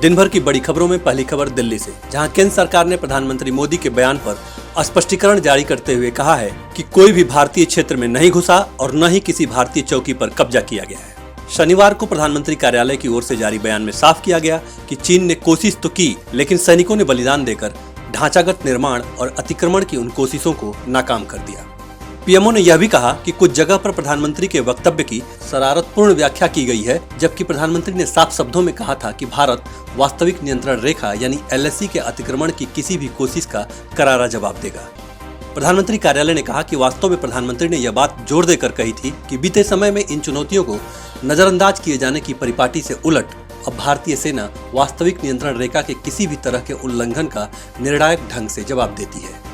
दिन भर की बड़ी खबरों में पहली खबर दिल्ली से, जहां केंद्र सरकार ने प्रधानमंत्री मोदी के बयान पर स्पष्टीकरण जारी करते हुए कहा है कि कोई भी भारतीय क्षेत्र में नहीं घुसा और न ही किसी भारतीय चौकी पर कब्जा किया गया है। शनिवार को प्रधानमंत्री कार्यालय की ओर से जारी बयान में साफ किया गया कि चीन ने कोशिश तो की, लेकिन सैनिकों ने बलिदान देकर ढांचागत निर्माण और अतिक्रमण की उन कोशिशों को नाकाम कर दिया। पीएमओ ने यह भी कहा कि कुछ जगह पर प्रधानमंत्री के वक्तव्य की शरारतपूर्ण व्याख्या की गई है, जबकि प्रधानमंत्री ने साफ शब्दों में कहा था कि भारत वास्तविक नियंत्रण रेखा यानी एलएसी के अतिक्रमण की किसी भी कोशिश का करारा जवाब देगा। प्रधानमंत्री कार्यालय ने कहा कि वास्तव में प्रधानमंत्री ने यह बात जोर देकर कही थी कि बीते समय में इन चुनौतियों को नजरअंदाज किए जाने की परिपाटी से उलट अब भारतीय सेना वास्तविक नियंत्रण रेखा के किसी भी तरह के उल्लंघन का निर्णायक ढंग से जवाब देती है।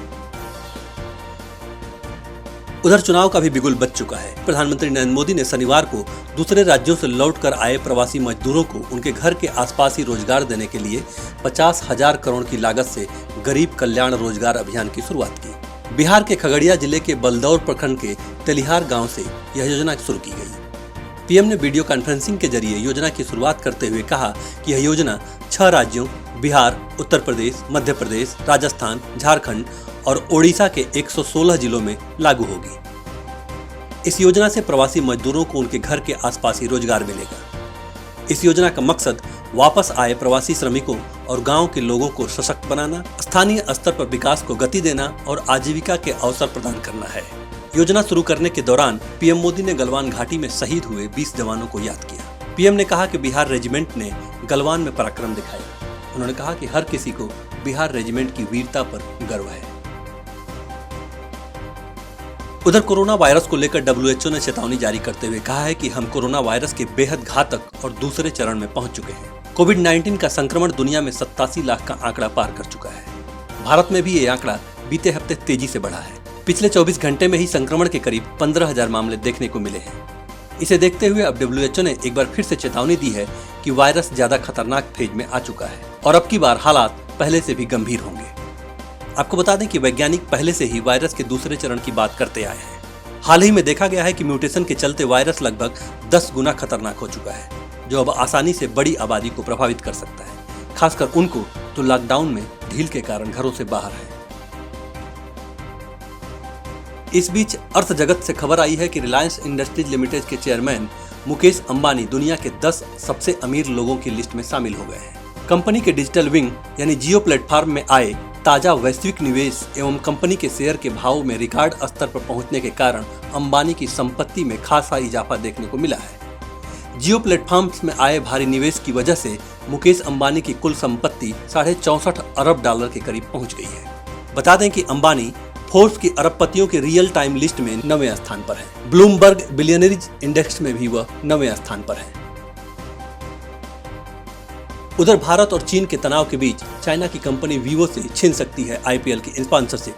उधर चुनाव का भी बिगुल बज चुका है। प्रधानमंत्री नरेंद्र मोदी ने शनिवार को दूसरे राज्यों से लौटकर आए प्रवासी मजदूरों को उनके घर के आसपास ही रोजगार देने के लिए 50,000 करोड़ की लागत से गरीब कल्याण रोजगार अभियान की शुरुआत की। बिहार के खगड़िया जिले के बलदौर प्रखंड के तेलिहार गांव से यह योजना शुरू की गई। पीएम ने वीडियो कॉन्फ्रेंसिंग के जरिए योजना की शुरुआत करते हुए कहा कि यह योजना 6 राज्यों बिहार, उत्तर प्रदेश, मध्य प्रदेश, राजस्थान, झारखंड और ओडिशा के 116 जिलों में लागू होगी। इस योजना से प्रवासी मजदूरों को उनके घर के आसपास ही रोजगार मिलेगा। इस योजना का मकसद वापस आए प्रवासी श्रमिकों और गांव के लोगों को सशक्त बनाना, स्थानीय स्तर पर विकास को गति देना और आजीविका के अवसर प्रदान करना है। योजना शुरू करने के दौरान पीएम मोदी ने गलवान घाटी में शहीद हुए 20 जवानों को याद किया। पीएम ने कहा कि बिहार रेजिमेंट ने गलवान में पराक्रम दिखाया। उन्होंने कहा कि हर किसी को बिहार रेजिमेंट की वीरता पर गर्व है। उधर कोरोना वायरस को लेकर डब्ल्यूएचओ ने चेतावनी जारी करते हुए कहा है कि हम कोरोना वायरस के बेहद घातक और दूसरे चरण में पहुंच चुके हैं। कोविड-19 का संक्रमण दुनिया में 87 लाख का आंकड़ा पार कर चुका है। भारत में भी ये आंकड़ा बीते हफ्ते तेजी से बढ़ा है। पिछले 24 घंटे में ही संक्रमण के करीब 15,000 मामले देखने को मिले हैं। इसे देखते हुए अब डब्ल्यूएचओ ने एक बार फिर से चेतावनी दी है कि वायरस ज्यादा खतरनाक फेज में आ चुका है और अब की बार हालात पहले से भी गंभीर होंगे। आपको बता दें कि वैज्ञानिक पहले से ही वायरस के दूसरे चरण की बात करते आए हैं। हाल ही में देखा गया है कि म्यूटेशन के चलते वायरस लगभग 10 गुना खतरनाक हो चुका है, जो अब आसानी से बड़ी आबादी को प्रभावित कर सकता है, खासकर उनको जो लॉकडाउन में ढील के कारण घरों से बाहर है। इस बीच अर्थ जगत से खबर आई है कि रिलायंस इंडस्ट्रीज लिमिटेड के चेयरमैन मुकेश अंबानी दुनिया के 10 सबसे अमीर लोगों की लिस्ट में शामिल हो गए हैं। कंपनी के डिजिटल विंग यानी जियो प्लेटफॉर्म में आए ताजा वैश्विक निवेश एवं कंपनी के शेयर के भाव में रिकॉर्ड स्तर पर पहुंचने के कारण अंबानी की संपत्ति में खासा इजाफा देखने को मिला है। जियो प्लेटफॉर्म्स में आए भारी निवेश की वजह से मुकेश अंबानी की कुल संपत्ति $64.5 अरब के करीब पहुंच गई है। बता दें कि अंबानी फोर्ब्स की अरबपतियों के रियल टाइम लिस्ट में 9वें स्थान पर है। ब्लूमबर्ग बिलियनरीज इंडेक्स में भी वह 9वें स्थान पर है। उधर भारत और चीन के तनाव के बीच चाइना की कंपनी वीवो से छीन सकती है आईपीएल की स्पॉन्सरशिप।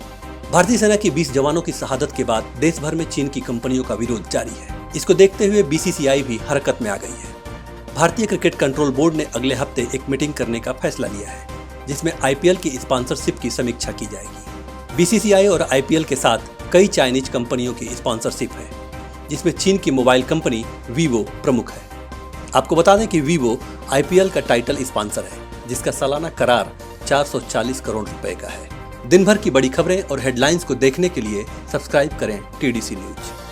भारतीय सेना की 20 जवानों की शहादत के बाद देश भर में चीन की कंपनियों का विरोध जारी है। इसको देखते हुए बीसीसीआई भी हरकत में आ गई है। भारतीय क्रिकेट कंट्रोल बोर्ड ने अगले हफ्ते एक मीटिंग करने का फैसला लिया है, जिसमें आईपीएल की स्पॉन्सरशिप की समीक्षा की जाएगी। बीसीसीआई और आईपीएल के साथ कई चाइनीज कंपनियों की स्पॉन्सरशिप है, जिसमें चीन की मोबाइल कंपनी वीवो प्रमुख है। आपको बता दें कि वीवो आईपीएल का टाइटल स्पॉन्सर है, जिसका सालाना करार 440 करोड़ रुपए का है। दिन भर की बड़ी खबरें और हेडलाइंस को देखने के लिए सब्सक्राइब करें टीडीसी न्यूज।